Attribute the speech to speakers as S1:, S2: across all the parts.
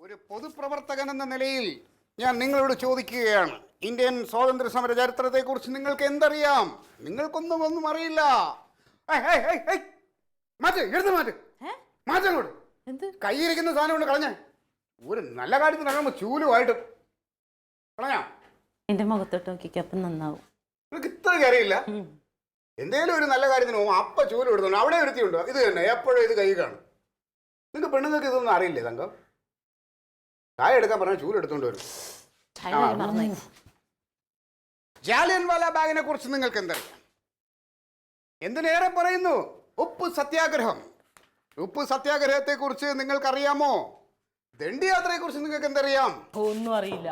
S1: ഒരു പൊതുപ്രവർത്തകൻ എന്ന നിലയിൽ ഞാൻ നിങ്ങളോട് ചോദിക്കുകയാണ്, ഇന്ത്യൻ സ്വാതന്ത്ര്യ സമര ചരിത്രത്തെക്കുറിച്ച് നിങ്ങൾക്ക് എന്തറിയാം? നിങ്ങൾക്കൊന്നും അറിയില്ല. മാറ്റ്, എടുത്ത് മാറ്റ്, മാറ്റങ്ങോട്ട്. കൈയിരിക്കുന്ന സാധനം കൊണ്ട് കളഞ്ഞേ. ഒരു നല്ല കാര്യത്തിന് ഇറങ്ങുമ്പോ ചൂലുമായിട്ട് കളഞ്ഞാ
S2: എന്റെ മുഖത്തോട്ട് നോക്കിക്കപ്പം നന്നാവും.
S1: നിങ്ങൾക്ക് ഇത്രയ്ക്ക് അറിയില്ല. എന്തേലും ഒരു നല്ല കാര്യത്തിന് പോകുമ്പോൾ അപ്പ ചൂല് എടുത്തോണ്ട് അവിടെ ഒരുത്തിയുണ്ടോ? ഇത് തന്നെ എപ്പോഴും ഇത് കൈ കാണും. നിങ്ങൾക്ക് പെണ്ണുങ്ങൾക്ക് ഇതൊന്നും അറിയില്ലേ? തങ്കം ചായ എടുക്കാൻ പറഞ്ഞാൽ ചൂല് എടുത്തോണ്ട് വരും. ജാലിയൻവാല ബാഗിനെ കുറിച്ച് നിങ്ങൾക്ക് എന്തറിയാം? എന്തിനേറെ പറയുന്നു, ഉപ്പ് സത്യാഗ്രഹം. ഉപ്പ് സത്യാഗ്രഹത്തെ കുറിച്ച് നിങ്ങൾക്കറിയാമോ? ദണ്ഡിയാത്രയെ കുറിച്ച് നിങ്ങൾക്ക് എന്തറിയാം?
S2: ഒന്നും അറിയില്ല.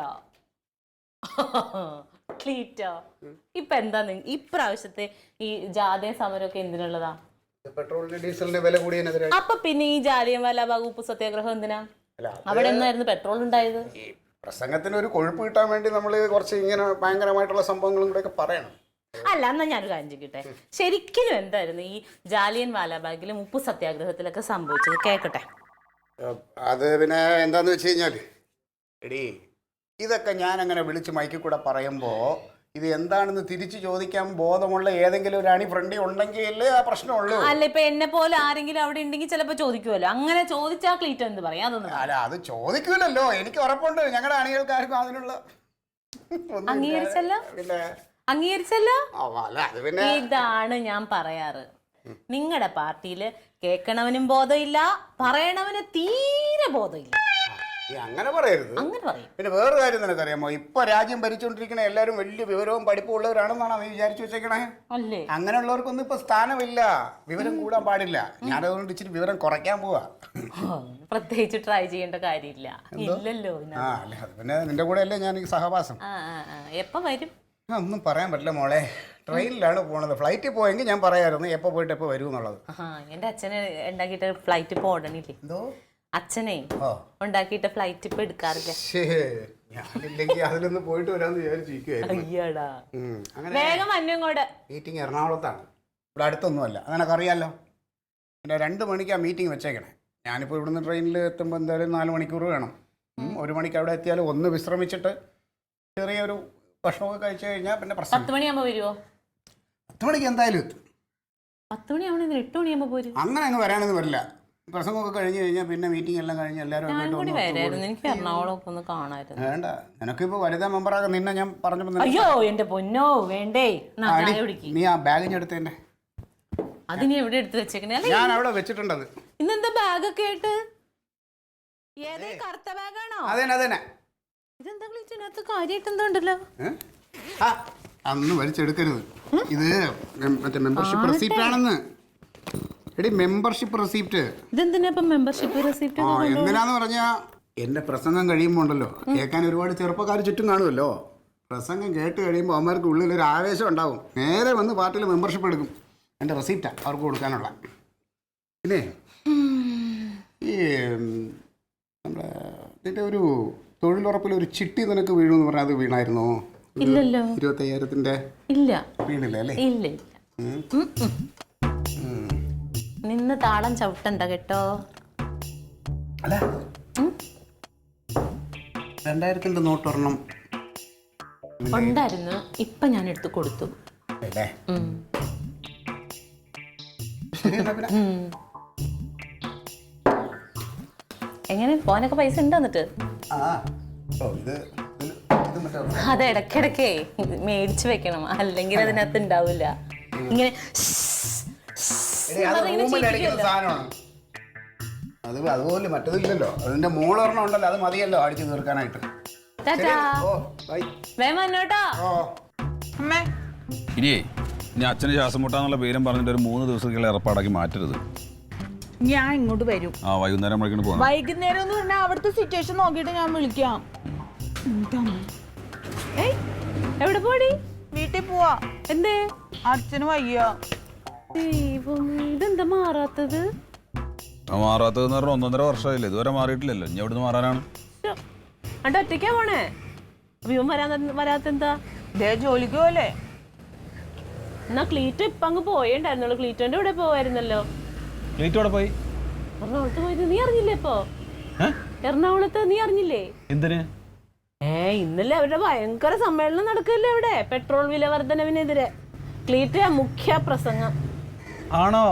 S2: ഇപ്പൊ എന്താ ഇപ്രാവശ്യത്തെ ഈ ജാഥ സമരമൊക്കെ എന്തിനുള്ളതാ?
S1: പെട്രോളിന്റെ ഡീസലിന്റെ വില കൂടിയതിനെതിരെ.
S2: അപ്പൊ പിന്നെ ഈ ജാലിയൻവാല ബാഗ് ഉപ്പ് സത്യാഗ്രഹം എന്തിനാ? അവിടെ എന്നായിരുന്നു പെട്രോൾ ഉണ്ടായത്?
S1: ഈ പ്രസംഗത്തിന് ഒരു കൊഴുപ്പ് കിട്ടാൻ വേണ്ടി നമ്മൾ കുറച്ച് ഇങ്ങനെ ഭയങ്കരമായിട്ടുള്ള സംഭവങ്ങളും കൂടെ ഒക്കെ പറയണം.
S2: അല്ല, എന്നാ ഞാനൊരു കാര്യം ചോദിക്കട്ടെ, ശരിക്കും എന്തായിരുന്നു ഈ ജാലിയൻവാല ബാഗിലും ഉപ്പ് സത്യാഗ്രഹത്തിലൊക്കെ സംഭവിച്ചത്? കേക്കട്ടെ.
S1: അത് പിന്നെ എന്താന്ന് വെച്ച് കഴിഞ്ഞാൽ, എടീ ഇതൊക്കെ ഞാൻ അങ്ങനെ വിളിച്ച് മൈക്കിൽ കൂടെ പറയുമ്പോൾ ഇത് എന്താണെന്ന് തിരിച്ചു ചോദിക്കാൻ ബോധമുള്ള ഏതെങ്കിലും ഒരു അണി ഫ്രണ്ടി ഉണ്ടെങ്കിലേ ആ പ്രശ്നമുള്ളൂ.
S2: അല്ല, ഇപ്പൊ എന്നെ പോലെ ആരെങ്കിലും അവിടെ ഉണ്ടെങ്കിൽ ചിലപ്പോ ചോദിക്കുമല്ലോ. അങ്ങനെ ചോദിച്ചാൽ ക്ലീറ്റ് എന്ത് പറയാ? അതൊന്നും
S1: അല്ല, അത് ചോദിക്കൂലല്ലോ. എനിക്ക് ഉറപ്പുണ്ട് ഞങ്ങളുടെ അണികൾക്കാർക്കും അതിനുള്ള
S2: അംഗീകരിച്ചല്ലോ.
S1: പിന്നെ
S2: അംഗീകരിച്ചല്ലോ.
S1: അല്ല അത് പിന്നെ
S2: ഇതാണ് ഞാൻ പറയാറ്, നിങ്ങളുടെ പാർട്ടിയില് കേൾക്കണവനും ബോധമില്ല, പറയണവന് തീരെ ബോധമില്ല.
S1: അങ്ങനെ പറയരുത്.
S2: അങ്ങനെ പറയും.
S1: പിന്നെ വേറൊരു കാര്യം നിനക്കറിയാമോ? ഇപ്പൊ രാജ്യം ഭരിച്ചുകൊണ്ടിരിക്കുന്ന എല്ലാവരും വലിയ വിവരവും പഠിപ്പും ഉള്ളവരാണെന്നാണ് നീ വിചാരിച്ചു വെച്ചേക്കണേ.
S2: അല്ലേ?
S1: അങ്ങനെയുള്ളവർക്കൊന്നും ഇപ്പൊ സ്ഥാനമില്ല, വിവരം കൂടാൻ പാടില്ല. ഞാനതുകൊണ്ട് ഇച്ചിരി വിവരം കുറയ്ക്കാൻ പോവാ.
S2: പ്രത്യേകിച്ച് ട്രൈ ചെയ്യേണ്ട കാര്യമില്ല. ഇല്ലല്ലോ.
S1: അല്ല പിന്നെ നിന്റെ കൂടെ അല്ലേ ഞാൻ സഹവാസം.
S2: എപ്പോ വരും?
S1: ഒന്നും പറയാൻ പറ്റില്ല മോളെ. ട്രെയിനിലാണ് പോണത്. ഫ്ലൈറ്റിൽ പോയെങ്കിൽ ഞാൻ പറയായിരുന്നു എപ്പോ പോയിട്ട് എപ്പോ വരും എന്നുള്ളത്.
S2: എന്റെ അച്ഛനെ ഉണ്ടാക്കിയിട്ട് ഫ്ലൈറ്റ് ഇപ്പൊ ഓടണില്ലേ?
S1: എന്തോ
S2: അച്ഛനെ ഉണ്ടാക്കിയിട്ട് ഫ്ലൈറ്റ് ഇപ്പൊ എടുക്കാറില്ല.
S1: ഞാനില്ലെങ്കിൽ അതിലൊന്ന് പോയിട്ട് വരാന്ന് വിചാരിച്ചിരിക്കുവായിരുന്നു.
S2: അയ്യടാ, വേഗം വന്നങ്ങോട്ട്.
S1: മീറ്റിംഗ് എറണാകുളത്താണ്, ഇവിടെ അടുത്തൊന്നുമല്ല. അതെനക്കറിയാലോ. പിന്നെ 2 മണിക്കാണ് മീറ്റിംഗ് വെച്ചേക്കണേ. ഞാനിപ്പോൾ ഇവിടുന്ന് ട്രെയിനിൽ എത്തുമ്പോൾ എന്തായാലും 4 മണിക്കൂർ വേണം. 1 മണിക്ക് അവിടെ എത്തിയാലും ഒന്ന് വിശ്രമിച്ചിട്ട് ചെറിയൊരു ഭക്ഷണമൊക്കെ കഴിച്ചു കഴിഞ്ഞാൽ പിന്നെ പ്രശ്നം.
S2: 10 മണിയാകുമ്പോൾ വരുമോ?
S1: 10 മണിക്ക് എന്തായാലും എത്തും.
S2: 10 മണിയാവണമെങ്കിൽ 8 മണിയാകുമ്പോൾ പോരും.
S1: അങ്ങനെ അങ്ങ് വരാനൊന്നും വരില്ല. പ്രസംഗമൊക്കെ കഴിഞ്ഞ് കഴിഞ്ഞാൽ പിന്നെ മീറ്റിംഗ് എല്ലാം കഴിഞ്ഞ് എല്ലാവരും
S2: എനിക്ക് എറണാകുളം ഒന്ന് കാണാമായിരുന്നു.
S1: വേണ്ട, നിനക്കിപ്പോൾ വനിതാ മെമ്പറാകാൻ നിന്നെ ഞാൻ പറഞ്ഞപ്പോൾ.
S2: അയ്യോ എന്റെ പൊന്നോ, വേണ്ടേ.
S1: നീ ആ ബാഗിന് എടുത്തേ.
S2: അതിനി എവിടെ എടുത്ത് വെച്ചേക്കണേ?
S1: ഞാൻ അവിടെ വെച്ചിട്ടുണ്ടത്.
S2: ഇന്നെന്താ ബാഗൊക്കെ ആയിട്ട്? കറുത്ത ബാഗാണോ?
S1: അതന്നെ.
S2: ഇതെന്താ ഇതിനകത്ത് കാര്യമായിട്ട് എന്താ ഉണ്ടല്ലോ?
S1: അന്ന് വലിച്ചെടുക്കരുത്. ഇത് മറ്റേ മെമ്പർഷിപ്പ് റെസിപ്റ്റ് ആണെന്ന്. എടി, മെമ്പർഷിപ്പ് റെസിപ്റ്റ്.
S2: ഇതെന്തിനാ മെമ്പർഷിപ്പ് റെസിപ്റ്റ്?
S1: എന്തിനാന്ന് പറഞ്ഞാ എന്റെ പ്രസംഗം കഴിയുമ്പോൾ ഉണ്ടല്ലോ, കേൾക്കാൻ ഒരുപാട് ചെറുപ്പക്കാർ ചുറ്റും കാണുമല്ലോ. പ്രസംഗം കേട്ട് കഴിയുമ്പോൾ അവന്മാർക്ക് ഉള്ളിൽ ഒരു ആവേശം ഉണ്ടാവും. നേരെ വന്ന് പാർട്ടിയിൽ മെമ്പർഷിപ്പ് എടുക്കും. എൻ്റെ റെസിപ്റ്റാ അവർക്ക് കൊടുക്കാനുള്ള. പിന്നെ ഈ നമ്മുടെ ഇതിൻ്റെ ഒരു തൊഴിലുറപ്പിൽ ഒരു ചിട്ടി നിനക്ക് വീഴുമെന്ന് പറഞ്ഞാൽ അത് വീണായിരുന്നോ?
S2: ഇല്ലല്ലോ.
S1: 25,000-ന്റെ
S2: ഇല്ല,
S1: വീണില്ല അല്ലേ?
S2: ഇല്ല. നിന്ന് താളം ചവിട്ടണ്ട കേട്ടോ.
S1: അല്ല, 2000-ന്റെ നോട്ട് ഒരെണ്ണം
S2: ഉണ്ടായിരുന്നു. ഇപ്പൊ ഞാൻ എടുത്ത് കൊടുത്തു. എങ്ങനെ പോനൊക്കെ പൈസ ഉണ്ട് എന്നിട്ട്? അത് ഇടക്കിടക്കേ മേടിച്ചു വെക്കണം, അല്ലെങ്കിൽ അതിനകത്ത് ഉണ്ടാവില്ല. ഇങ്ങനെ
S1: അതുപോലെ മറ്റതില്ലല്ലോ. അതിന്റെ മോളൊരെണ്ണം ഉണ്ടല്ലോ, അത് മതിയല്ലോ അടിച്ചു തീർക്കാനായിട്ട്.
S3: ഇനിയേ ഇനി അച്ഛന് ശ്വാസം മുട്ടാന്നുള്ള പേരും പറഞ്ഞിട്ട് ഒരു 3 ദിവസത്തേക്കുള്ള ഏർപ്പാടാക്കി മാറ്റരുത്.
S4: ഞാൻ ഇങ്ങോട്ട് വരും.
S3: വൈകുന്നേരം പോകണം.
S4: വൈകുന്നേരം എന്ന് പറഞ്ഞാൽ അവിടുത്തെ സിറ്റുവേഷൻ നോക്കിയിട്ട് ഞാൻ വിളിക്കാം.
S2: എവിടെ പോടി?
S4: വീട്ടിൽ പോവാ.
S2: എന്തേ?
S4: അച്ഛന് വയ്യ.
S2: ഇതെന്താ മാറാത്തത്?
S3: മാറാത്തതെന്ന് പറഞ്ഞാൽ 1.5 വർഷമായില്ലേ, ഇതുവരെ മാറിയിട്ടില്ലല്ലോ. ഇനി എവിടുന്ന് മാറാനാണ്?
S2: അണ്ട് ഒറ്റയ്ക്കാ പോണേ? വരാത്തെന്താ?
S4: ജോലിക്ക് പോലെ.
S2: എന്നാ ക്ലീറ്റ് ഇപ്പൊ അങ്ങ് പോയിണ്ടായിരുന്നുള്ളൂ. ക്ലീറ്റോന്റെ കൂടെ പോവായിരുന്നല്ലോ.
S3: ക്ലീറ്റോടെ പോയി?
S2: എറണാകുളത്ത് പോയത് നീ അറിഞ്ഞില്ലേ? ഇപ്പൊ എറണാകുളത്ത് നീ അറിഞ്ഞില്ലേ?
S3: എന്തിന്?
S2: ഇന്നലെ അവരുടെ ഭയങ്കര സമ്മേളനം നടക്കില്ലേ അവിടെ, പെട്രോൾ വില വർധനവിനെതിരെ. ക്ലീറ്റ മുഖ്യ പ്രസംഗം.
S3: ആണോ?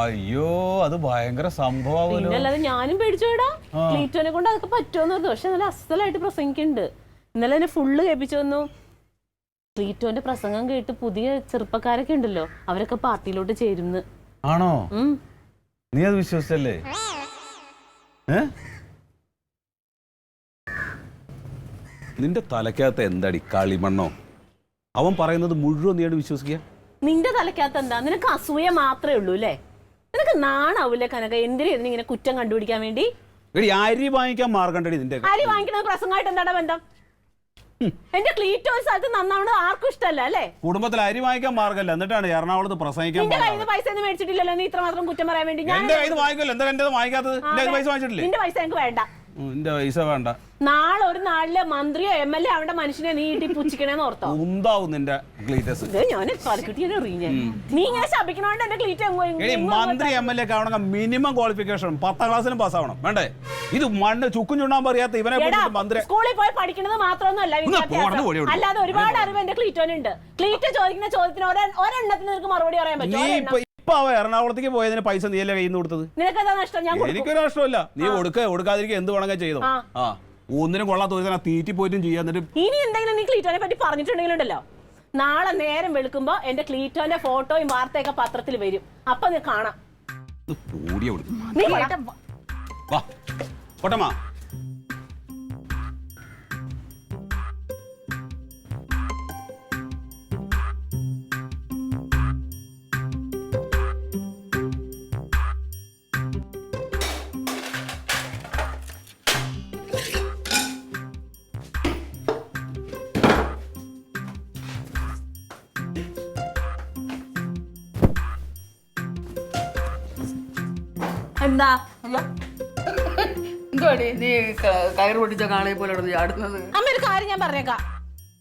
S3: അയ്യോ, അത് ഭയങ്കര സംഭവം.
S2: പിന്നല്ലാതെ ഞാനും പേടിച്ചോടാ, ക്ലീറ്റോനെ കൊണ്ട് അതൊക്കെ പറ്റുമെന്ന് പറഞ്ഞു. പക്ഷെ നല്ല അസലായിട്ട് പ്രസംഗിക്കുന്നുണ്ട്. ഇന്നലെ എന്നെ ഫുള്ള് കേൾപ്പിച്ചു വന്നു. ക്ലീറ്റോന്റെ പ്രസംഗം കേട്ട് പുതിയ ചെറുപ്പക്കാരൊക്കെ ഉണ്ടല്ലോ, അവരൊക്കെ പാർട്ടിയിലോട്ട് ചേരുന്നു.
S3: ആണോ? നീ അത് വിശ്വസിച്ചല്ലേ? നിന്റെ തലക്കകത്ത് എന്താടി കളിമണ്ണോ? അവൻ പറയുന്നത് മുഴുവൻ നീ വിശ്വസിക്കുക?
S2: നിന്റെ തലക്കകത്ത് എന്താ? നിനക്ക് അസൂയ മാത്രമേ ഉള്ളൂ അല്ലേ? നിനക്ക് നാണാവൂലേ കനക? എന്തിനായിരുന്നു ഇങ്ങനെ കുറ്റം കണ്ടുപിടിക്കാൻ വേണ്ടി?
S3: അരി വാങ്ങിക്കാൻ മാർഗണ്ടടി നിന്റെ.
S2: അരി വാങ്ങിക്കുന്നത് പ്രസംഗമായിട്ട് എന്താണ് ബന്ധം? എന്റെ ക്ലീറ്റോ ഒരു സ്ഥലത്ത് നന്നാവണത് ആർക്കും ഇഷ്ടമല്ല അല്ലേ?
S3: കുടുംബത്തിൽ അരി വാങ്ങിക്കാൻ മാർഗമല്ല, എന്നിട്ടാണ് എറണാകുളത്ത് പ്രസംഗിക്കാൻ.
S2: നിന്റെ കയ്യിൽ നിന്ന് പൈസ ഒന്നും മേടിച്ചിട്ടില്ലല്ലോ നീ ഇത്രമാത്രം കുറ്റം പറയാൻ വേണ്ടി.
S3: എന്റെ കയ്യിൽ വാങ്ങിക്കല്ലോ, എന്താ എന്റെ വാങ്ങിക്കാത്തത്? എന്റെ പൈസ വാങ്ങിച്ചിട്ടില്ലേ?
S2: നിന്റെ പൈസ എനിക്ക് വേണ്ട.
S3: എന്റെ പൈസ വേണ്ട.
S2: നാളെ ഒരു നാളിലെ മന്ത്രിയോ MLA അവന്റെ മനുഷ്യനെ നീ ഇട്ടി പുച്ഛിക്കണേന്ന് ഓർത്തോ?
S3: ഉണ്ടാവും നിന്റെ ക്ലീറ്റസ്.
S2: ഞാൻ തലക്കിട്ടിയെ നീ ഇങ്ങനെ ശപിക്കണോണ്ട് എന്റെ ക്ലീറ്റ്
S3: മന്ത്രി MLA ഒക്കെ ആവണമെങ്കിൽ മിനിമം ക്വാളിഫിക്കേഷൻ 10ാം ക്ലാസ്സിലും പാസ്സാവണം, വേണ്ടേ? ഇത് മണ്ണ് ചുക്കും ചുണ്ടാൻ പറയാത്ത ഇവനെ മന്ത്രി.
S2: സ്കൂളിൽ പോയി പഠിക്കുന്നത് മാത്രമൊന്നുമല്ല വിദ്യാഭ്യാസം, അല്ലാതെ ഒരുപാട് അറിവ് എന്റെ ക്ലീറ്റോനുണ്ട്. ക്ലീറ്റോ ചോദിക്കുന്ന ചോദ്യത്തിന് ഒരെണ്ണത്തിന് നിനക്ക് മറുപടി പറയാൻ പറ്റും.
S3: ഇപ്പൊ അവ എറണാകുളത്തേക്ക് പോയതിന് പൈസ നീ അല്ലേ കയ്യിൽ നിന്ന് കൊടുത്തത്?
S2: നിനക്കെന്താ നഷ്ടം?
S3: എനിക്കൊരു നഷ്ടമല്ല. നീ കൊടുക്കാതിരിക്കുക, എന്ത് വേണമെങ്കിൽ ചെയ്തോ. ഒന്നിനും കൊള്ളാത്ത ഒരു തീറ്റി പോയിട്ടും ചെയ്യാൻ.
S2: ഇനി എന്തെങ്കിലും നീ ക്ലീറ്റോനെ പറ്റി പറഞ്ഞിട്ടുണ്ടെങ്കിലുണ്ടല്ലോ, നാളെ നേരം വെളുക്കുമ്പോ എന്റെ ക്ലീറ്റോന്റെ ഫോട്ടോയും വാർത്തയൊക്കെ പത്രത്തിൽ വരും. അപ്പൊ നീ കാണാം. എന്താ
S5: നീ കയറ് പൊട്ടിച്ച കാളയെ പോലെ ചാടുന്നത്?
S2: അമ്മ ഒരു കാര്യം ഞാൻ പറഞ്ഞേക്കാം.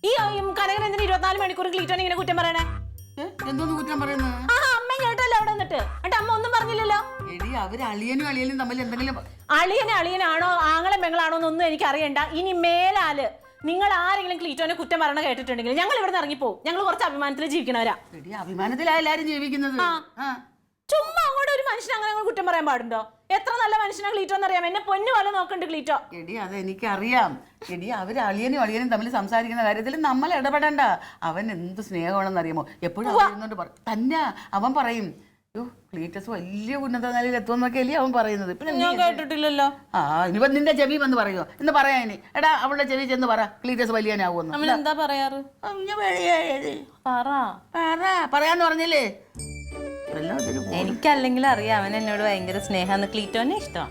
S2: ഈ കനകൻ എന്തിനാ 24 മണിക്കൂർ ക്ലീറ്റോനെ ഇങ്ങനെ കുറ്റം പറയണേ?
S5: എന്തോന്ന് കുറ്റം പറയുന്നത്?
S2: അമ്മ കേട്ടല്ലോ അവിടെ നിന്നിട്ട്. എന്നിട്ട് അമ്മ ഒന്നും പറഞ്ഞില്ലല്ലോ.
S5: എടി അവര് അളിയനും തമ്മിൽ എന്തെങ്കിലും.
S2: അളിയനാണോ ആങ്ങളെ പെങ്ങളാണോ എന്നൊന്നും എനിക്ക് അറിയണ്ട. ഇനി മേലാല് നിങ്ങൾ ആരെങ്കിലും ക്ലീറ്റോനെ കുറ്റം പറയണ കേട്ടിട്ടുണ്ടെങ്കിൽ ഞങ്ങൾ ഇവിടെ നിന്ന് ഇറങ്ങിപ്പോവും. ഞങ്ങൾ കുറച്ച് അഭിമാനത്തിൽ ജീവിക്കണവരാ.
S5: എടി അഭിമാനത്തിലാ എല്ലാരും ജീവിക്കുന്നത്.
S2: ചുമ്മാ അങ്ങോട്ട് ഒരു മനുഷ്യൻ അങ്ങനെ കുറ്റം പറയാൻ പാടുണ്ടോ? എത്ര നല്ല മനുഷ്യനാ ക്ലീറ്റോ എന്നറിയാം. എന്നെ പൊന്നു പോലെ നോക്കണ്ട് ക്ലീറ്റോ.
S5: എടി അത് എനിക്കറിയാം. എടി അവര് അളിയനും തമ്മിൽ സംസാരിക്കുന്ന കാര്യത്തിൽ നമ്മൾ ഇടപെടണ്ട. അവൻ എന്ത് സ്നേഹമാണെന്ന് അറിയാമോ? എപ്പോഴും അറിയുന്നോണ്ട് തന്നെ അവൻ പറയും, യോ ക്ലീറ്റസ് വലിയ ഉന്നത നിലയിൽ എത്തുമെന്നൊക്കെയല്ലേ അവൻ പറയുന്നത്.
S2: ഞാൻ കേട്ടിട്ടില്ലല്ലോ.
S5: ഇനിയിപ്പോ നിന്റെ ചെവി വന്ന് പറയുമോ? എന്ന് പറയാ. ഇനി എടാ അവളുടെ ചെവി ചെന്ന് പറ ക്ലീറ്റസ് വലിയനാവുമെന്ന്.
S2: എന്താ പറയാറ്?
S5: പറയാന്ന് പറഞ്ഞില്ലേ?
S2: എനിക്കല്ലെങ്കിൽ അറിയാം അവൻ എന്നോട് ഭയങ്കര സ്നേഹാന്ന്. ക്ലീറ്റോനെ ഇഷ്ടം.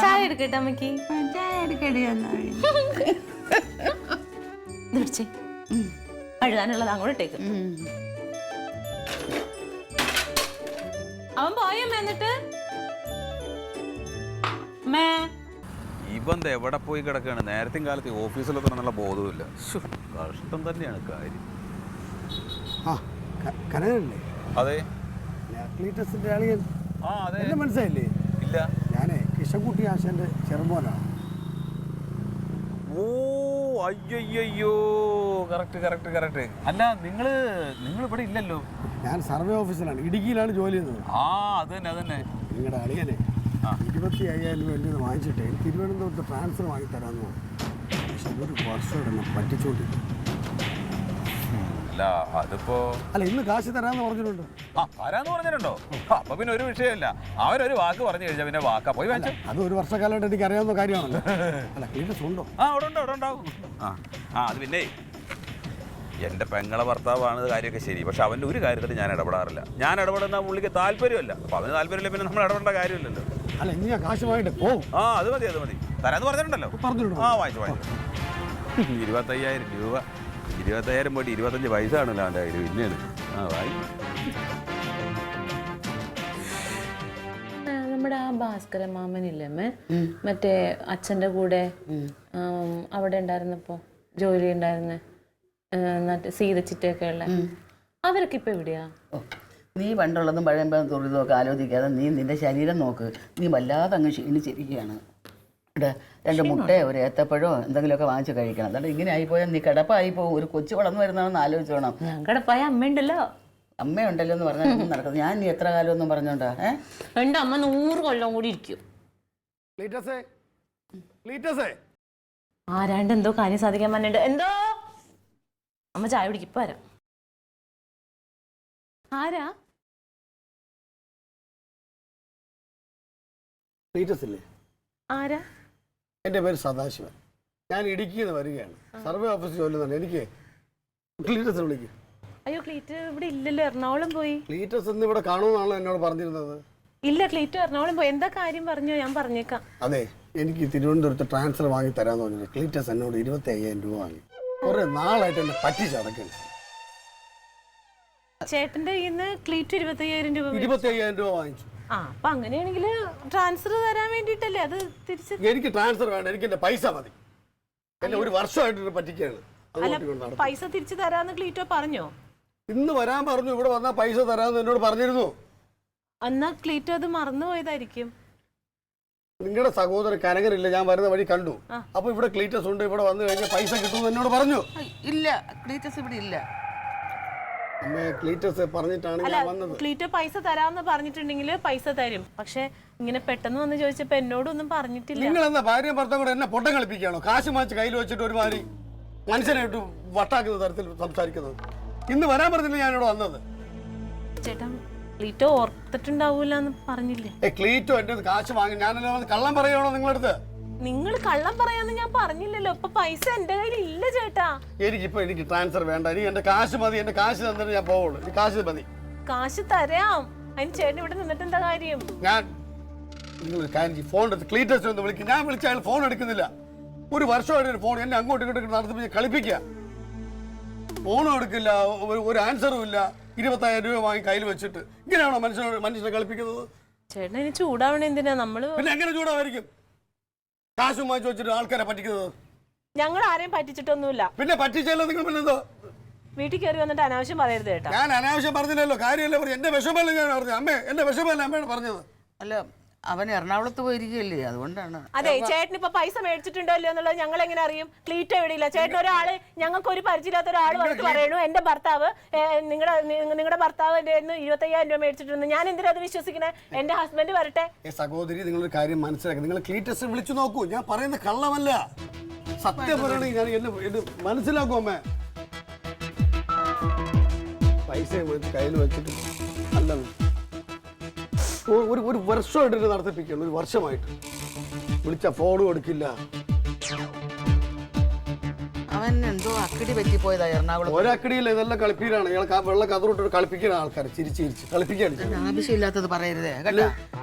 S2: ചായ എടുക്കട്ടെ അമ്മക്ക്? അഴുകാനുള്ളത് അങ്ങോട്ട് ഇട്ടേക്ക്. അവൻ പോയമ്മ. എന്നിട്ട്
S3: ഇവൻ എവിടെ പോയി കിടക്കാണ്? നേരത്തെയും കാലത്ത് ഓഫീസിലൊക്കെ നല്ല ബോധവുമില്ല. കഷ്ടം തന്നെയാണ് കാര്യം. അതെ,
S1: മനസ്സിലായില്ലേ?
S3: ഇല്ല.
S1: ഞാനേ കൃഷ്ണൻകുട്ടി ആശാന്റെ ചെറുമോനാണ്.
S3: ഓ അയ്യോ, കറക്റ്റ്. അല്ല നിങ്ങൾ ഇവിടെ ഇല്ലല്ലോ.
S1: ഞാൻ സർവേ ഓഫീസിലാണ്, ഇടുക്കിയിലാണ് ജോലി ചെയ്യുന്നത്.
S3: അത് തന്നെ.
S1: നിങ്ങളുടെ അളിയനെ 25,000 രൂപ എൻ്റെ വാങ്ങിച്ചിട്ട് എനിക്ക് തിരുവനന്തപുരത്ത് ട്രാൻസ്ഫർ വാങ്ങി തരാമെന്ന് പറഞ്ഞു. പക്ഷെ അതൊരു വർഷം എന്നെ പറ്റിച്ചോണ്ടിരിക്കും.
S3: അല്ല അതിപ്പോ
S1: ഇന്ന് കാശ് തരാന്ന് പറഞ്ഞിട്ടുണ്ട്.
S3: തരാന്ന് പറഞ്ഞിട്ടുണ്ടോ? അപ്പൊ പിന്നെ ഒരു വിഷയമല്ല. അവരൊരു വാക്ക് പറഞ്ഞു കഴിഞ്ഞാൽ പിന്നെ വാക്കാ പോയി വാങ്ങിച്ചു.
S1: അത് ഒരു വർഷക്കാലമായിട്ട് എനിക്ക് അറിയാവുന്ന കാര്യമാണല്ലോ. അല്ല ക്ലീറ്റസ് ഉണ്ടോ?
S3: അവിടെ ഉണ്ടാവും. അത് പിന്നെ എൻ്റെ പെങ്ങളെ ഭർത്താവാണ് കാര്യമൊക്കെ ശരി. പക്ഷെ അവൻ്റെ ഒരു കാര്യത്തിൽ ഞാൻ ഇടപെടാറില്ല. ഞാൻ ഇടപെടുന്ന പുള്ളിക്ക് താല്പര്യമല്ല. അപ്പൊ അവന് താല്പര്യമില്ല, പിന്നെ നമ്മൾ ഇടപെടേണ്ട കാര്യമില്ലല്ലോ.
S1: അല്ല ഇനി കാശ് വാങ്ങിട്ട് പോകും.
S3: അത് മതി തരാന്ന് പറഞ്ഞിട്ടുണ്ടല്ലോ. വാങ്ങിച്ചു 25,000 രൂപ. 25,000 പോയിട്ട് 25 പൈസ ആണല്ലോ അവൻ്റെ കയ്യിൽ. പിന്നെയാണ്
S2: നമ്മുടെ ആ ഭാസ്കര മാമനില്ലേ മറ്റേ അച്ഛൻ്റെ കൂടെ അവിടെ ഉണ്ടായിരുന്നപ്പോ ജോലി ഉണ്ടായിരുന്ന സീതച്ചിട്ടൊക്കെ ഉള്ള അവരൊക്കെ ഇപ്പൊ എവിടെയാ?
S5: നീ പണ്ടുള്ളതും പഴയമ്പതും തൊഴിലും ഒക്കെ ആലോചിക്കാതെ നീ നിന്റെ ശരീരം നോക്ക്. നീ വല്ലാതെ അങ്ങ് ക്ഷീണിച്ചിരിക്കുകയാണ്. ഇവിടെ 2 മുട്ടയോ ഒരു ഏത്തപ്പഴമോ എന്തെങ്കിലുമൊക്കെ വാങ്ങിച്ച് കഴിക്കണം. അതുകൊണ്ട് ഇങ്ങനെ ആയിപ്പോയാൽ നീ കിടപ്പായി പോകും. ഒരു കൊച്ചു വളർന്നു വരുന്നതെന്ന് ആലോചിച്ച് വേണം.
S2: ഞങ്ങളുടെ പോയ അമ്മയുണ്ടല്ലോ.
S5: അമ്മയുണ്ടല്ലോ എന്ന് പറഞ്ഞാൽ ഒന്നും നടക്കുന്നത്. ഞാൻ നീ എത്ര കാലം ഒന്നും പറഞ്ഞോണ്ടാ?
S2: എൻ്റെ അമ്മ 100 കൊല്ലം കൂടി ഇരിക്കും. ആരാണ്ട് എന്തോ കാര്യം സാധിക്കാൻ പറഞ്ഞിട്ട് എന്തോ അമ്മ ചായ കുടിക്കും. ഇപ്പൊ വരാം. ആരാ? ആരാ?
S6: എൻ്റെ പേര് സദാശിവൻ. ഞാൻ ഇടുക്കിയിൽ നിന്ന് വരികയാണ്. സർവേ ഓഫീസിൽ ജോലി തന്നെ. എനിക്ക് ക്ലീറ്റസ് വിളിക്കും.
S2: അയ്യോ, ക്ലീറ്റ് ഇവിടെ ഇല്ലല്ലോ, എറണാകുളം പോയി.
S6: ക്ലീറ്റസ് ഇന്ന് ഇവിടെ കാണുമെന്നാണല്ലോ എന്നോട് പറഞ്ഞിരുന്നത്.
S2: ഇല്ല, ക്ലീറ്റ് എറണാകുളം പോയി. എന്താ കാര്യം പറഞ്ഞോ, ഞാൻ പറഞ്ഞേക്കാം.
S6: അതെ, എനിക്ക് തിരുവനന്തപുരത്ത് ട്രാൻസ്ഫർ വാങ്ങി തരാമെന്ന് പറഞ്ഞു. ക്ലീറ്റസ് എന്നോട് 25,000 രൂപ വാങ്ങി. കുറെ നാളായിട്ട് എന്നെ പറ്റിച്ചടക്കുന്നു.
S2: ചേട്ടന്റെ കയ്യിൽ നിന്ന് ക്ലീറ്റ് 25,000 രൂപ
S6: 25,000 രൂപ വാങ്ങിച്ചു.
S2: ആ, അപ്പൊ അങ്ങനെയാണെങ്കിൽ ട്രാൻസ്ഫർ തരാൻ വേണ്ടിട്ടല്ലേ അത് തിരിച്ച്.
S6: എനിക്ക് ട്രാൻസ്ഫർ വേണ്ട, എനിക്ക് എന്റെ പൈസ മതി. എന്നെ ഒരു വർഷമായിട്ട് പറ്റിക്കാണ്.
S2: പൈസ തിരിച്ചു തരാന്ന് ക്ലീറ്റോ പറഞ്ഞോ?
S6: ഇന്ന് വരാൻ പറഞ്ഞു. ഇവിടെ വന്നാൽ പൈസ തരാമെന്ന് എന്നോട് പറഞ്ഞിരുന്നു.
S2: എന്നാ ക്ലീറ്റോ അത് മറന്നുപോയതായിരിക്കും.
S6: നിങ്ങളുടെ സഹോദരൻ കനകരില്ല, ഞാൻ വരുന്ന വഴി കണ്ടു. അപ്പൊ ഇവിടെ ക്ലീറ്റസ് ഉണ്ട്, ഇവിടെ വന്നു കഴിഞ്ഞാൽ പൈസ കിട്ടുമെന്ന് എന്നോട് പറഞ്ഞു.
S5: ഇല്ല, ക്ലീറ്റസ് ഇവിടെ ഇല്ല.
S6: അമ്മേ, ക്ലീറ്റസ് പറഞ്ഞിട്ടാണ് ഞാൻ വന്നത്.
S2: ക്ലീറ്റോ പൈസ തരാന്ന് പറഞ്ഞിട്ടുണ്ടെങ്കിൽ പൈസ തരും. പക്ഷെ ഇങ്ങനെ പെട്ടെന്ന് വന്ന് ചോദിച്ചപ്പോ എന്നോടൊന്നും പറഞ്ഞിട്ടില്ല.
S6: നിങ്ങൾ എന്താ ഭാര്യയും ഭർത്താവും കൂടെ എന്നെ പൊട്ടം കളിപ്പിക്കുകയാണോ? കാശ് മാച്ച് കയ്യിൽ വെച്ചിട്ട് ഒരുമാതിരി മനുഷ്യനായിട്ട് വട്ടാക്കുന്ന തരത്തിൽ സംസാരിക്കുന്നത്. ഇന്ന് വരാൻ പറഞ്ഞില്ല ഞാനിവിടെ വന്നത്.
S2: ചേട്ടാ, ക്ലീറ്റോ ഓർത്തിട്ടുണ്ടാവൂലെന്ന് പറഞ്ഞില്ലേ?
S6: ക്ലീറ്റോ എന്റെ കാശ് വാങ്ങി ഞാനെല്ലാം കള്ളം പറയുകയാണോ നിങ്ങളടുത്ത്?
S2: നിങ്ങൾ കള്ളം പറയാന്ന് ഞാൻ പറഞ്ഞില്ലല്ലോ. ഇപ്പൊ പൈസ എന്റെ കയ്യിൽ ഇല്ല ചേട്ടാ.
S6: എനിക്ക് ട്രാൻസ്ഫർ വേണ്ട. എനിക്ക് എന്റെ കാശ് മതി. എന്റെ കാശ് തന്നിട്ട് ഞാൻ പോവുള്ളൂ. എനിക്ക് കാശ് മതി.
S2: കാശ് തരാം. അതിന് ചേട്ടൻ ഇവിടെ നിന്നിട്ട് എന്താ കാര്യം?
S6: ഞാൻ നിങ്ങൾ കാര്യം ഫോൺ എടുത്ത് ക്ലീറ്റസ് ഒന്ന് വിളിക്കും. ഞാൻ വിളിച്ച അയാൾ ഫോൺ എടുക്കുന്നില്ല. ഒരു വർഷമായിട്ട് ഫോൺ എന്നെ അങ്ങോട്ടും ഇങ്ങോട്ടും നടത്തി കളിപ്പിക്കുക. ഫോണും എടുക്കില്ല, ഒരു ആൻസറും ഇല്ല. 25,000 രൂപ വാങ്ങി കയ്യിൽ വെച്ചിട്ട് ഇങ്ങനെയാണോ മനുഷ്യനെ കളിപ്പിക്കുന്നത്?
S2: ചേട്ടൻ ഇനി ചൂടാവണ എന്തിനാ? നമ്മള്
S6: പിന്നെ എങ്ങനെ ചൂടാവായിരിക്കും? കാശും വാങ്ങിച്ചു വെച്ചിട്ട് ആൾക്കാരെ പറ്റിക്കുന്നത്.
S2: ഞങ്ങൾ ആരെയും പറ്റിച്ചിട്ടൊന്നുമില്ല.
S6: പിന്നെ പറ്റിച്ചല്ലോ നിങ്ങൾ. പിന്നെന്തോ
S2: വീട്ടിൽ കയറി വന്നിട്ട് അനാവശ്യം പറയരുത് കേട്ടാ.
S6: ഞാൻ അനാവശ്യം പറഞ്ഞില്ലല്ലോ, കാര്യമല്ലേ പറഞ്ഞു. എന്റെ വിഷമല്ല ഞാൻ പറഞ്ഞു. അമ്മേ, എന്റെ വിഷമല്ല അമ്മയാണ് പറഞ്ഞത്.
S5: അല്ല, അവൻ എറണാകുളത്ത് പോയിരിക്കുകയല്ലേ, അതുകൊണ്ടാണ്.
S2: അതെ, ചേട്ടൻ ഇപ്പൊ പൈസ മേടിച്ചിട്ടുണ്ടോ ഇല്ലയോ എന്നുള്ളത് ഞങ്ങൾ എങ്ങനെ അറിയും? ക്ലീറ്റോ എവിടെയില്ല. ചേട്ടൻ ഒരാള്, ഞങ്ങൾക്ക് ഒരു പരിചയമില്ലാത്ത ഒരാൾ വന്നിട്ട് പറയണു എന്റെ ഭർത്താവ് നിങ്ങളുടെ ഭർത്താവ് എന്റെ 25,000 രൂപ മേടിച്ചിട്ടുണ്ട്. ഞാൻ എന്തിനാ അത് വിശ്വസിക്കണേ? എന്റെ ഹസ്ബൻഡ് വരട്ടെ.
S6: സഹോദരി, നിങ്ങളൊരു കാര്യം മനസ്സിലാക്കി. നിങ്ങൾ ക്ലീറ്റസ് വിളിച്ചു നോക്കൂ. ഞാൻ പറയുന്ന കള്ളമല്ല, സത്യം പറയണെങ്കിൽ ഞാൻ എന്നെ മനസ്സിലാക്കും. അമ്മ പൈസ കയ്യിൽ വെച്ചിട്ട് അല്ല, ഒരു വർഷമായിട്ട് നടത്തിപ്പിക്കണം. ഒരു വർഷമായിട്ട് വിളിച്ച ഫോണും എടുക്കില്ല.
S5: അവൻ എന്തോ അക്കടി പറ്റിപ്പോയതാ എറണാകുളം.
S6: ഒരക്കടിയില്ല, ഇതെല്ലാം കളിപ്പീരാണ്. ഇയാൾ വെള്ളം കതറിട്ട് കളിപ്പിക്കുന്ന ആൾക്കാർ ചിരിച്ച് കളിപ്പിക്കുകയാണ്.
S5: ആവശ്യമില്ലാത്തത് പറയരുതേ കേട്ടോ.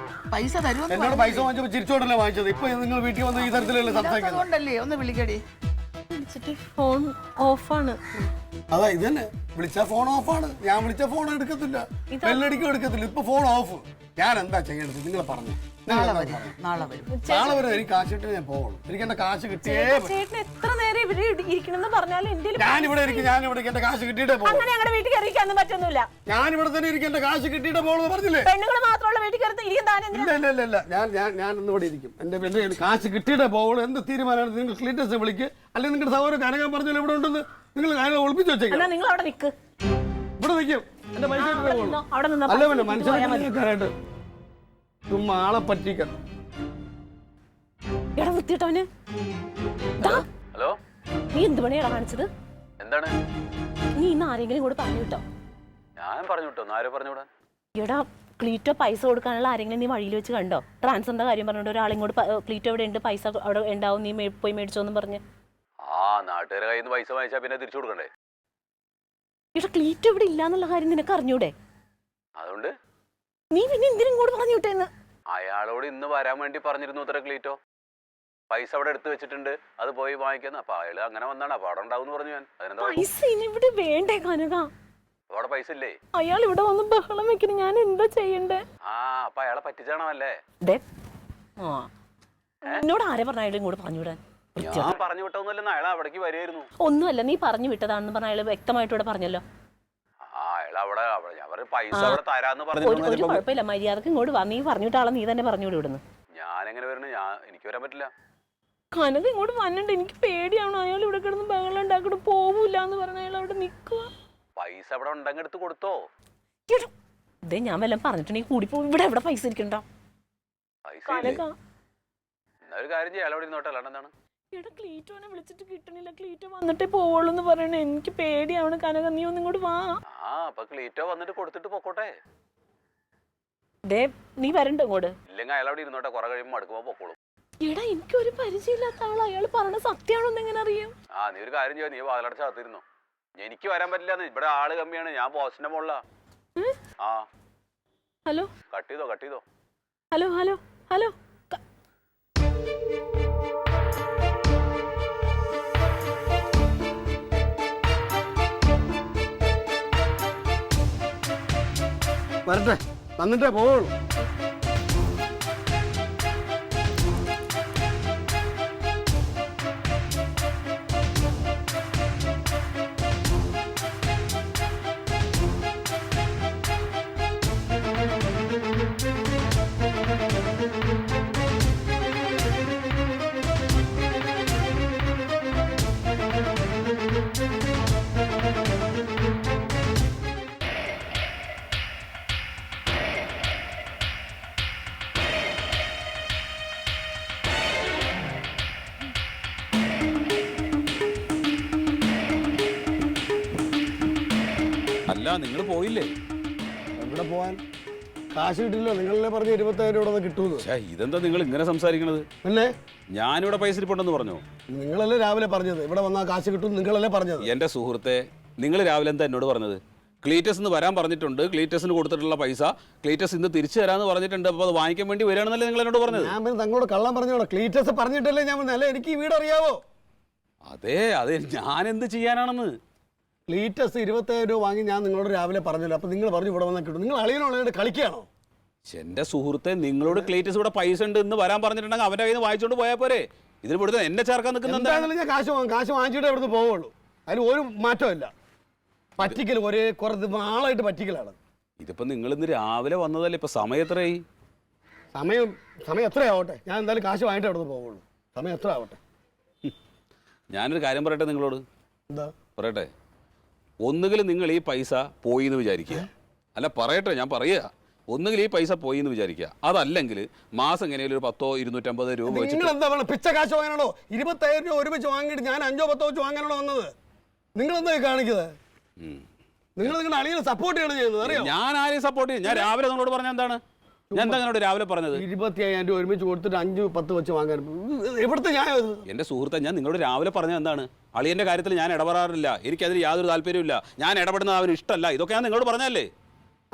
S5: പൈസ തരുമെന്ന്
S6: എന്നോട് പൈസ വാങ്ങിച്ചപ്പോൾ ചിരിച്ചോണ്ടല്ലേ വാങ്ങിച്ചത്. ഇപ്പൊ നിങ്ങൾ വീട്ടിൽ വന്ന് ഈ തരത്തിലല്ലേ സംസാരിക്കുന്നത്?
S5: അതുകൊണ്ടല്ലേ. ഒന്ന് വിളിക്കടി.
S2: ഫോൺ ഓഫാണ്.
S6: അതാ ഇത് തന്നെ. വിളിച്ച ഫോൺ ഓഫാണ്. ഞാൻ വിളിച്ച ഫോൺ എടുക്കത്തില്ല, ബെല്ലടിക്കും എടുക്കത്തില്ല. ഇപ്പൊ ഫോൺ ഓഫ്. ഞാൻ എന്താ ചെയ്യേണ്ടത് നിങ്ങൾ പറഞ്ഞു.
S5: നാളെ വരും.
S6: നാളെ വരെ എനിക്ക് കാശ് കിട്ടി ഞാൻ പോകുള്ളൂ. എനിക്ക് എന്റെ കാശ് കിട്ടിയേ.
S2: ചേട്ടൻ എത്ര നേരം ഇവിടെ ഇരിക്കണമെന്ന് പറഞ്ഞാലും
S6: ഞാനിവിടെ ഇരിക്കും. ഞാനിവിടെ എന്റെ കാശ് കിട്ടിയിട്ടേ പോകും.
S2: അങ്ങനെ ഞങ്ങളുടെ വീട്ടിൽ കയറിയിരിക്കാനും പറ്റൊന്നുമില്ല.
S6: ഞാനിവിടെ തന്നെ ഇരിക്കും. എന്റെ കാശ് കിട്ടിയിട്ടേ പോകുന്നു പറഞ്ഞില്ലേ?
S2: പെണ്ണുങ്ങൾ മാത്രമുള്ള വീട്ടിൽ കയറി
S6: ഇല്ല. ഞാൻ ഇന്നിവിടെ ഇരിക്കും. എന്റെ കാശ് കിട്ടിയിട്ടേ പോകുള്ളൂ. എന്ത് തീരുമാനമാണ്? നിങ്ങൾ ക്ലീറ്റസ് വിളിക്ക്. അല്ലെങ്കിൽ നിങ്ങളുടെ സഹോദരൻ കനകാൻ പറഞ്ഞല്ലോ ഇവിടെ ഉണ്ടെന്ന്. നിങ്ങൾ കാര്യങ്ങൾ ഒളിപ്പിച്ച് വെച്ചേക്കാം.
S2: നിങ്ങൾ അവിടെ നിൽക്ക്.
S6: ഇവിടെ നിൽക്കും. എന്റെ പൈസ അല്ല പിന്നെ മനസ്സിലാക്കാനായിട്ട് ചുമ്മാ ആളെ പറ്റിക്കണം.
S2: എടാ വൃത്തിയിട്ടവന്.
S3: ഹലോ,
S2: നീ എന്ത് പണിയാ കാണിച്ചത്?
S3: എന്താണ്?
S2: നീ ഇന്ന് ആരെങ്കിലും കൂടെ പറഞ്ഞു വിട്ടോ?
S3: ഞാൻ പറഞ്ഞു വിട്ടോ? ആരോ പറഞ്ഞുവിടാൻ?
S2: എടാ, ക്ലീറ്റോ പൈസ കൊടുക്കാനുള്ള ആരെങ്കിലും നീ വഴിയിൽ വെച്ച് കണ്ടോ? ട്രാൻസ്ഫറിന്റെ കാര്യം പറഞ്ഞിട്ട് ഒരാളിങ്ങോട്ട് ക്ലീറ്റോ ഇവിടെ ഉണ്ട്, പൈസ അവിടെ ഉണ്ടാവും, നീ പോയി മേടിച്ചോന്നും പറഞ്ഞ്.
S3: ആ, നാട്ടുകാരെ കയ്യിൽ നിന്ന് പൈസ വാങ്ങിച്ചാൽ പിന്നെ തിരിച്ചു കൊടുക്കണ്ടേ?
S2: എടാ, ക്ലീറ്റോ ഇവിടെ ഇല്ലാന്നുള്ള കാര്യം നിനക്ക് അറിഞ്ഞൂടെ?
S3: അതുകൊണ്ട്
S2: നീ പിന്നെ എന്തിനും കൂടെ പറഞ്ഞു വിട്ടേന്ന്?
S3: അയാളോട് ഇന്ന് വരാൻ വേണ്ടി പറഞ്ഞിരുന്നു ഉത്തര ക്ലീറ്റോ. പൈസ അവിടെ എടുത്തു വെച്ചിട്ടുണ്ട്, അത് പോയി വാങ്ങിക്കുന്നു. അപ്പൊ അയാള് അങ്ങനെ വന്നാണ്. അപ്പൊ അവിടെ ഉണ്ടാവും പറഞ്ഞു. ഞാൻ അതിനെന്താ?
S2: പൈസ ഇനി ഇവിടെ വേണ്ടേ കനക?
S3: അവിടെ പൈസ ഇല്ലേ?
S2: അയാൾ ഇവിടെ വന്ന് ബഹളം വെക്കണം. ഞാൻ എന്താ ചെയ്യണ്ടേ?
S3: ആ, അപ്പൊ അയാളെ പറ്റിച്ചാണോ അല്ലേ?
S2: എന്നോട് ആരെ പറഞ്ഞ അയാൾ ഇങ്ങോട്ട് പറഞ്ഞു വിടാൻ?
S3: ഞാൻ പറഞ്ഞു വിട്ടൊന്നുമല്ലെന്ന്. അയാൾ അവിടേക്ക് വരികയായിരുന്നു.
S2: ഒന്നുമല്ല, നീ പറഞ്ഞു വിട്ടതാണെന്ന് പറഞ്ഞ അയാൾ വ്യക്തമായിട്ട് ഇവിടെ പറഞ്ഞല്ലോ.
S3: പൈസ അവിടെ തരാന്ന്
S2: ഒരു കുഴപ്പമില്ല, മര്യാദക്ക് ഇങ്ങോട്ട് വാ. നീ പറഞ്ഞു വിട്ടാളെ നീ തന്നെ പറഞ്ഞു വിടുന്നു.
S3: ഞാൻ എങ്ങനെ വരണേ? എനിക്ക് വരാൻ പറ്റില്ല.
S2: കനക ഇങ്ങോട്ട് വന്നിട്ട് എനിക്ക് പേടിയാണ്. അയാൾ ഇവിടെ കിടന്ന് ബഹളം ഉണ്ടാക്കിട്ട് പോവൂല എന്ന് പറഞ്ഞ അയാൾ അവിടെ നിൽക്കുക.
S3: പൈസ അവിടെ ഉണ്ടെങ്കിൽ എടുത്ത് കൊടുത്തോ.
S2: ഇതേ ഞാൻ വല്ലതും പറഞ്ഞിട്ടുണ്ടെങ്കിൽ കൂടി പോകും. ഇവിടെ എവിടെ പൈസ ഇരിക്കണ്ട. കനക
S3: ഒരു കാര്യം ചെയ്യാം, അവിടെ ഇരുന്നോട്ടെ. അല്ലാണ്ട് എന്താണ്?
S2: എടാ ക്ലീറ്റോനെ വിളിച്ചിട്ട് കിട്ടണില്ല. ക്ലീറ്റോ വന്നിട്ടേ പോവുള്ളൂ എന്ന് പറയണേ. എനിക്ക് പേടിയാണ് കനക. നീ ഒന്ന് ഇങ്ങോട്ട് വാ.
S3: അപ്പൊ ക്ലീറ്റോ വന്നിട്ട് കൊടുത്തിട്ട് പൊക്കോട്ടെ.
S2: ദേ നീ വരണ്ട ഇങ്ങോട്ട്.
S3: ഇല്ലെങ്കിൽ അയാൾ അവിടെ ഇരുന്നോട്ടെ. കുറെ കഴിയുമ്പോൾ അടുക്കുമ്പോ പൊക്കോളും.
S2: എടാ എനിക്കൊരു പരിചയമില്ലാത്ത ആള്. അയാൾ പറഞ്ഞ സത്യമാണോന്ന് എങ്ങനെ അറിയാം?
S3: നീ ഒരു കാര്യം ചെയ്യാം, നീ വാതിലടച്ച് കാത്തിരുന്നു. എനിക്ക് വരാൻ പറ്റില്ല. ഇവിടെ ആള് കമ്മിയാണ്. ഞാൻ പോസ്റ്റിന്റെ മുകളിലാ.
S2: ഹലോ
S3: കട്ട് ചെയ്തോ.
S2: Hello hello hello.
S6: വരട്ടെ, വന്നിട്ടേ പോവുള്ളൂ.
S3: അല്ല, നിങ്ങൾ പോയില്ലേ?
S6: എവിടെ പോവാൻ? കാശ് കിട്ടില്ലോ. നിങ്ങളല്ലേ പറഞ്ഞ 20,000 രൂപ കിട്ടുമെന്ന്.
S3: ഇതെന്താ നിങ്ങൾ ഇങ്ങനെ സംസാരിക്കണത്?
S6: പിന്നെ
S3: ഞാനിവിടെ പൈസ ഇരിപ്പുണ്ടെന്ന് പറഞ്ഞു.
S6: നിങ്ങളല്ലേ രാവിലെ പറഞ്ഞത് ഇവിടെ വന്നാൽ കാശ് കിട്ടും. നിങ്ങളല്ലേ പറഞ്ഞത്?
S3: എന്റെ സുഹൃത്തെ, നിങ്ങൾ രാവിലെ എന്താ എന്നോട് പറഞ്ഞത്? ക്ലീറ്റസ് എന്ന് വരാൻ പറഞ്ഞിട്ടുണ്ട്, ക്ലീറ്റസിന് കൊടുത്തിട്ടുള്ള പൈസ ക്ലീറ്റസ് ഇന്ന് തിരിച്ചു തരാമെന്ന് പറഞ്ഞിട്ടുണ്ട്. അപ്പോൾ അത് വാങ്ങിക്കാൻ വേണ്ടി വരികയാണെന്നല്ലേ നിങ്ങൾ എന്നോട് പറഞ്ഞത്?
S6: ഞാൻ പിന്നെ തങ്ങളോട് കള്ളം പറഞ്ഞോളാം. ക്ലീറ്റസ് പറഞ്ഞിട്ടല്ലേ ഞാൻ വന്നല്ലേ. എനിക്ക് ഈ വീട് അറിയാവോ?
S3: അതെ ഞാൻ എന്ത് ചെയ്യാനാണെന്ന്.
S6: ക്ലീറ്റസ് 20,000 രൂപ വാങ്ങി ഞാൻ നിങ്ങളോട് രാവിലെ പറഞ്ഞല്ലോ. അപ്പോൾ നിങ്ങൾ പറഞ്ഞു ഇവിടെ വന്നാൽ കിട്ടും. നിങ്ങൾ അളിയനുള്ളതിന്റെ കളിക്കുകയാണോ?
S3: എന്റെ സുഹൃത്തെ, നിങ്ങളോട് ക്ലീറ്റസ് ഇവിടെ പൈസ ഉണ്ട് എന്ന് വരാൻ പറഞ്ഞിട്ടുണ്ടെങ്കിൽ അവന്റെ കയ്യിൽ നിന്ന് വാങ്ങിച്ചോണ്ട് പോയാൽ പോരെ. ഇതിന് കൊടുത്ത് എന്നെ ചേർക്കാൻ നിൽക്കുന്നത്
S6: എന്താണെങ്കിലും ഞാൻ കാശ് വാങ്ങിച്ചിട്ടേ ഇവിടുന്ന് പോവുള്ളൂ. അതിന് ഒരു മാറ്റമില്ല. പറ്റിക്കൽ ഒരേ കുറച്ച് നാളായിട്ട് പറ്റിക്കലാണ്.
S3: ഇതിപ്പോ നിങ്ങൾ ഇന്ന് രാവിലെ വന്നതല്ലേ? ഇപ്പൊ സമയം എത്രയായി?
S6: സമയം എത്രയാവട്ടെ, ഞാൻ എന്തായാലും കാശ് വാങ്ങിയിട്ട് ഇവിടുന്ന് പോവുള്ളൂ. സമയം എത്ര ആവട്ടെ.
S3: ഞാനൊരു കാര്യം പറയട്ടെ നിങ്ങളോട്.
S6: എന്താ
S3: പറയട്ടെ? ഒന്നുകിൽ നിങ്ങൾ ഈ പൈസ പോയി എന്ന് വിചാരിക്കുക. അല്ല പറയട്ടെ, ഞാൻ പറയുക. ഒന്നുകിൽ ഈ പൈസ പോയി എന്ന് വിചാരിക്കുക. അതല്ലെങ്കിൽ മാസം എങ്ങനെയാലും ഒരു 10-250 രൂപ
S6: നിങ്ങൾ
S3: വെച്ചിട്ട്.
S6: എന്താ വേണം? പിച്ച കാശ് വാങ്ങാനാണോ? 20,000 രൂപ ഒരുമിച്ച് വാങ്ങിയിട്ട് ഞാൻ 5-10 വെച്ച് വാങ്ങാനാണോ വന്നത്? നിങ്ങൾ എന്താ കാണിക്കുന്നത്? നിങ്ങൾ നിങ്ങളുടെ അളിയനെ സപ്പോർട്ട് ചെയ്യണം ചെയ്യുന്നത് അറിയോ?
S3: ഞാൻ ആരെയും സപ്പോർട്ട് ചെയ്യും? ഞാൻ രാവിലെ നിങ്ങളോട് പറഞ്ഞ എന്താണ്? ഞാൻ എന്താ നിങ്ങളോട് രാവിലെ പറഞ്ഞത്?
S6: 25,000 രൂപ ഒരുമിച്ച് കൊടുത്തിട്ട് 5-10 വെച്ച് വാങ്ങാൻ എവിടുത്തെ ഞാൻ?
S3: എന്റെ സുഹൃത്തെ, ഞാൻ നിങ്ങളോട് രാവിലെ പറഞ്ഞത് എന്താണ്? അളിയന്റെ കാര്യത്തിൽ ഞാൻ ഇടപെടാറില്ല. എനിക്കതിൽ യാതൊരു താല്പര്യമില്ല. ഞാൻ ഇടപെടുന്നത് അവന് ഇഷ്ടമല്ല. ഇതൊക്കെ ഞാൻ നിങ്ങളോട് പറഞ്ഞല്ലേ?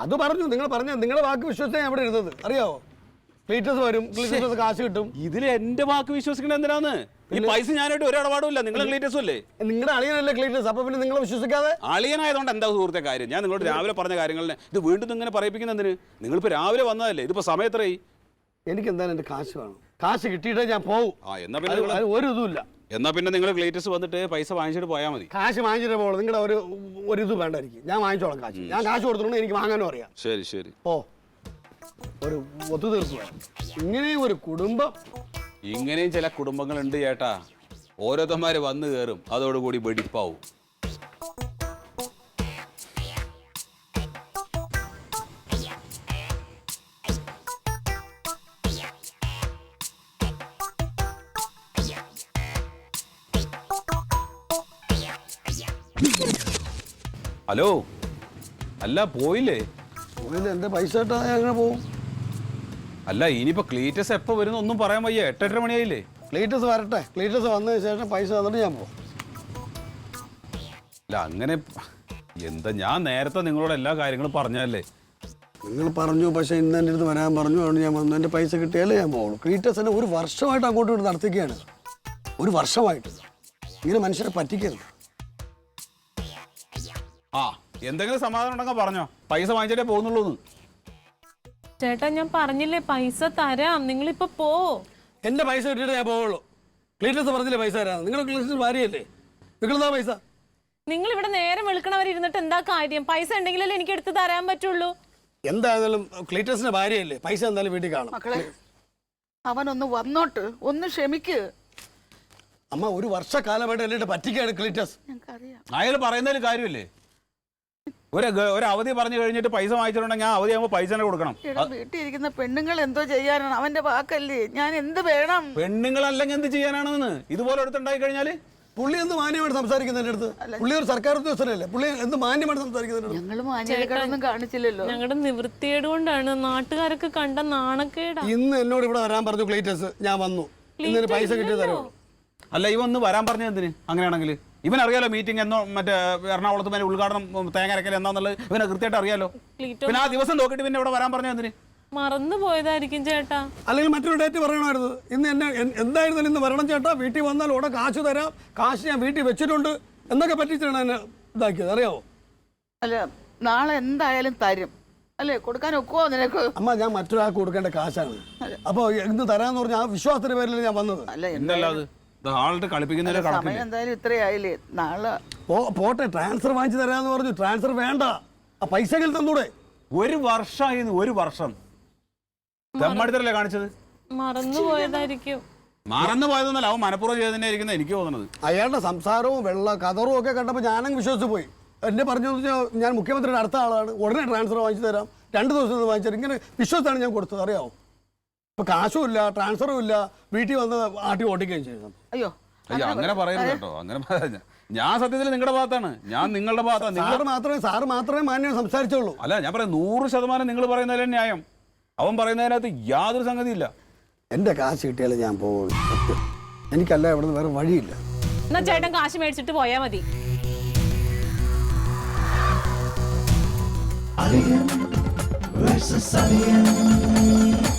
S6: അത് പറഞ്ഞു. നിങ്ങൾ പറഞ്ഞ നിങ്ങളുടെ വാക്ക് വിശ്വസിച്ചാൽ ഞാൻ ഇവിടെ ഇരുന്നത് അറിയാവോ? ക്ലീറ്റസ് വരും, ക്ലീറ്റസ് കാശ് കിട്ടും.
S3: ഇതിൽ എന്റെ വാക്ക് വിശ്വസിക്കണത് എന്തിനാന്ന്? ഈ പൈസ ഞാനായിട്ട് ഒരു ഇടപാടും ഇല്ല. നിങ്ങൾ ക്ലീറ്റസും അല്ലേ?
S6: നിങ്ങളുടെ അളിയനല്ലേ ക്ലീറ്റസ്? അപ്പൊ പിന്നെ നിങ്ങൾ വിശ്വസിക്കാതെ?
S3: അളിയനായതുകൊണ്ട് എന്താ സുഹൃത്തെ കാര്യം? ഞാൻ നിങ്ങളോട് രാവിലെ പറഞ്ഞ കാര്യങ്ങളിനെ ഇത് വീണ്ടും ഇങ്ങനെ പറയിപ്പിക്കുന്ന എന്തിന്? നിങ്ങളിപ്പോ രാവിലെ വന്നതല്ലേ? ഇതിപ്പോ സമയം എത്രയായി?
S6: എനിക്ക് എന്തായാലും എന്റെ കാശ് വേണം. കാശ് കിട്ടിയിട്ടേ ഞാൻ പോവും.
S3: എന്നാ പിന്നെ
S6: ഒരു ഇതുമില്ല.
S3: എന്നാ പിന്നെ നിങ്ങൾ ക്ലീറ്റസ് വന്നിട്ട് പൈസ വാങ്ങിച്ചിട്ട് പോയാൽ മതി.
S6: കാശ് വാങ്ങിച്ചിട്ട് പോകുള്ളൂ. നിങ്ങളുടെ ഒരു ഇത് വേണ്ടായിരിക്കും. ഞാൻ വാങ്ങിച്ചോളാം കാശ്. ഞാൻ കാശ് കൊടുത്തിട്ടുണ്ട്. എനിക്ക് വാങ്ങാനും അറിയാം.
S3: ശരി
S6: ഓ, ഒരു ഒത്തുതീർപ്പ് വേണം. ഇങ്ങനെയും ഒരു കുടുംബം.
S3: ഇങ്ങനെയും ചില കുടുംബങ്ങളുണ്ട് ചേട്ടാ. ഓരോരുത്തന്മാര് വന്നു കയറും, അതോടുകൂടി വെടിപ്പാവും. ഹലോ, അല്ല പോയില്ലേ?
S6: എന്റെ പൈസ ഇട്ടാ ഞാൻ അങ്ങനെ പോവും.
S3: അല്ല ഇനിയിപ്പോ ക്ലീറ്റസ് എപ്പോ വരുന്ന ഒന്നും പറയാൻ വയ്യ. 8-8 മണിയായില്ലേ?
S6: ക്ലീറ്റസ് വരട്ടെ. ക്ലീറ്റസ് വന്നതിന് ശേഷം പൈസ തന്നിട്ട് ഞാൻ പോകും.
S3: അല്ല അങ്ങനെ എന്താ, ഞാൻ നേരത്തെ നിങ്ങളോട് എല്ലാ കാര്യങ്ങളും പറഞ്ഞല്ലേ?
S6: നിങ്ങൾ പറഞ്ഞു, പക്ഷേ ഇന്ന് എൻ്റെ അടുത്ത് വരാൻ പറഞ്ഞു. അതുകൊണ്ട് ഞാൻ വന്നു. എൻ്റെ പൈസ കിട്ടിയാലേ ഞാൻ പോകുള്ളൂ. ക്ലീറ്റസിനെ ഒരു വർഷമായിട്ട് അങ്ങോട്ടും ഇങ്ങോട്ട് നടത്തിക്കുകയാണ്. ഒരു വർഷമായിട്ട് ഇങ്ങനെ മനുഷ്യരെ പറ്റിക്കരുത്.
S3: എന്തെങ്കിലും സമാധാനം ഉണ്ടെങ്കിൽ പറഞ്ഞോ. പൈസ വാങ്ങിച്ചിട്ടേ പോകുന്നുള്ളൂ.
S2: ചേട്ടാ ഞാൻ പറഞ്ഞില്ലേ പൈസ തരാം, നിങ്ങളിപ്പോ പോ.
S6: എന്റെ പൈസ കിട്ടിയിട്ട് ഞാൻ പോവുള്ളൂ. ക്ലീറ്റസ് പറഞ്ഞില്ലേ പൈസ തരാം. നിങ്ങൾ ക്ലീറ്റസ് ഭാര്യയല്ലേ? നിങ്ങളെന്താ പൈസ?
S2: നിങ്ങൾ ഇവിടെ നേരം വെളുക്കണവരിരുന്നിട്ട് എന്താ കാര്യം? പൈസ ഉണ്ടെങ്കിലല്ലേ എനിക്ക് എടുത്ത് തരാൻ പറ്റുള്ളൂ.
S6: എന്തായാലും ക്ലീറ്റസിന്റെ ഭാര്യയല്ലേ? പൈസ എന്തായാലും വീട്ടിൽ കാണും.
S5: മക്കളെ, അവനൊന്ന് വന്നോട്ട്, ഒന്ന് ക്ഷമിക്ക്.
S6: അമ്മ ഒരു വർഷക്കാലമായിട്ട് എന്നെ പറ്റിക്കാണ് ക്ലീറ്റസ്.
S5: ഞങ്ങൾക്കറിയാം.
S3: അയാൾ പറയുന്നതിൽ കാര്യമില്ലേ? ഒരു അവധി പറഞ്ഞു കഴിഞ്ഞിട്ട് പൈസ വാങ്ങിച്ചിട്ടുണ്ടെങ്കിൽ ആ അവധി ആകുമ്പോൾ പൈസ തന്നെ കൊടുക്കണം.
S5: വീട്ടിൽ ഇരിക്കുന്ന പെണ്ണുങ്ങൾ എന്തോ ചെയ്യാനാണ്? അവന്റെ വാക്കല്ലേ, ഞാൻ എന്ത് വേണം?
S3: പെണ്ണുങ്ങളല്ലെങ്കിൽ എന്ത് ചെയ്യാനാണെന്ന് ഇതുപോലെ എടുത്തുണ്ടായി കഴിഞ്ഞാല്
S6: പുള്ളി എന്ത് മാന്യമായിട്ട് സംസാരിക്കുന്ന എൻ്റെ അടുത്ത്? പുള്ളി ഒരു സർക്കാർ ഉദ്യോഗസ്ഥനല്ലേ, പുള്ളി എന്ത് മാന്യമായിട്ട് സംസാരിക്കുന്ന?
S5: ഞങ്ങൾ മാന്യതകളൊന്നും കാണിച്ചില്ലല്ലോ.
S2: ഞങ്ങളുടെ നിവൃത്തിയേട് കൊണ്ടാണ്, നാട്ടുകാരൊക്കെ കണ്ട നാണക്കേടാ.
S6: ഇന്ന് എന്നോട് ഇവിടെ വരാൻ പറഞ്ഞു ക്ലീറ്റസ്, ഞാൻ വന്നു. ഇന്നൊരു പൈസ കിട്ടിയത് തരുമോ?
S3: അല്ല, ഇവ ഒന്ന് വരാൻ പറഞ്ഞത് എന്തിന്? അങ്ങനെയാണെങ്കിൽ ഇവൻ അറിയാലോ മീറ്റിംഗ് എന്നോ മറ്റേ എറണാകുളത്ത് മേലെ ഉദ്ഘാടനം തേങ്ങരക്കൽ എന്താന്നുള്ളത് ഇവനെ കൃത്യമായിട്ട് അറിയാലോ. പിന്നെ ആ ദിവസം നോക്കിയിട്ട് പിന്നെ ഇവിടെ വരാൻ പറഞ്ഞത് എന്തിന്?
S2: മറന്നു പോയതായിരിക്കും ചേട്ടാ.
S6: അല്ലെങ്കിൽ മറ്റൊരു ഡേറ്റ് പറയണമായിരുന്നു. ഇന്ന് എന്നെ എന്തായിരുന്നാലും ഇന്ന് വരണം ചേട്ടാ, വീട്ടിൽ വന്നാൽ ഉടനെ കാശ് തരാം, കാശ് ഞാൻ വീട്ടിൽ വെച്ചിട്ടുണ്ട് എന്നൊക്കെ പറ്റിച്ചാണ് എന്നെ ഇതാക്കിയത്, അറിയാവോ?
S5: അല്ല, നാളെ എന്തായാലും തരും അല്ലേ? കൊടുക്കാൻ ഒക്കുവോ നിനക്ക്?
S6: അമ്മ, ഞാൻ മറ്റൊരാൾക്ക് കൊടുക്കേണ്ട കാശാണ്. അപ്പോൾ ഇന്ന് തരാന്ന് പറഞ്ഞാൽ ആ വിശ്വാസത്തിന്റെ പേരിൽ ഞാൻ വന്നത്.
S5: അല്ല,
S3: എന്തല്ലാത് ആളുടെ കളിപ്പിക്കുന്നതിലെ
S5: സമയം എന്തായാലും ഇത്രയായില്ലേ? നാളെ
S6: പോട്ടെ, ട്രാൻസ്ഫർ വാങ്ങിച്ചു തരാന്ന് പറഞ്ഞു. ട്രാൻസ്ഫർ വേണ്ട, ആ പൈസകൾ തന്നൂടെ?
S3: ഒരു വർഷമായി, ഒരു വർഷം തെമ്മടുത്തല്ലേ കാണിച്ചത്?
S2: മറന്നു പോയതായിരിക്കും.
S3: മറന്നു പോയതൊന്നല്ല, അവൻ മനഃപൂർവ്വം ചെയ്തതന്നെ ഇരിക്കുന്നത് എനിക്ക് തോന്നുന്നത്.
S6: അയാളുടെ സംസാരവും കതറും ഒക്കെ കണ്ടപ്പോൾ ഞാനങ്ങ് വിശ്വസിച്ച് പോയി. എന്നെ പറഞ്ഞു ഞാൻ മുഖ്യമന്ത്രിയുടെ അടുത്ത ആളാണ്, ഉടനെ ട്രാൻസ്ഫർ വാങ്ങിച്ചു തരാം, 2 ദിവസം വാങ്ങിച്ചു തരാം, ഇങ്ങനെ വിശ്വസിച്ചാണ് ഞാൻ കൊടുത്തത്, അറിയാവോ? ഇപ്പൊ കാശും ഇല്ല, ട്രാൻസ്ഫറും ഇല്ല, വീട്ടിൽ വന്ന് ആട്ടി ഓട്ടിക്കുകയും ചെയ്തു.
S5: അയ്യോ,
S3: അയ്യോ, അങ്ങനെ പറയുന്നത് കേട്ടോ, അങ്ങനെ ഞാൻ സത്യത്തിൽ നിങ്ങളുടെ ഭാഗത്താണ്, ഞാൻ നിങ്ങളുടെ ഭാഗത്താണ്.
S6: സാറ് മാത്രമേ മാന്യം സംസാരിച്ചുള്ളൂ.
S3: അല്ല, ഞാൻ പറയാം 100% നിങ്ങൾ പറയുന്നതിലെ ന്യായം. അവൻ പറയുന്നതിനകത്ത് യാതൊരു സംഗതിയില്ല.
S6: എൻ്റെ കാശ് കിട്ടിയാലും ഞാൻ പോകും, എനിക്കല്ല ഇവിടെ നിന്ന് വേറെ വഴിയില്ല.
S2: എന്നാ ചേട്ടൻ കാശ് മേടിച്ചിട്ട് പോയാ മതി.
S7: Alien versus Alien.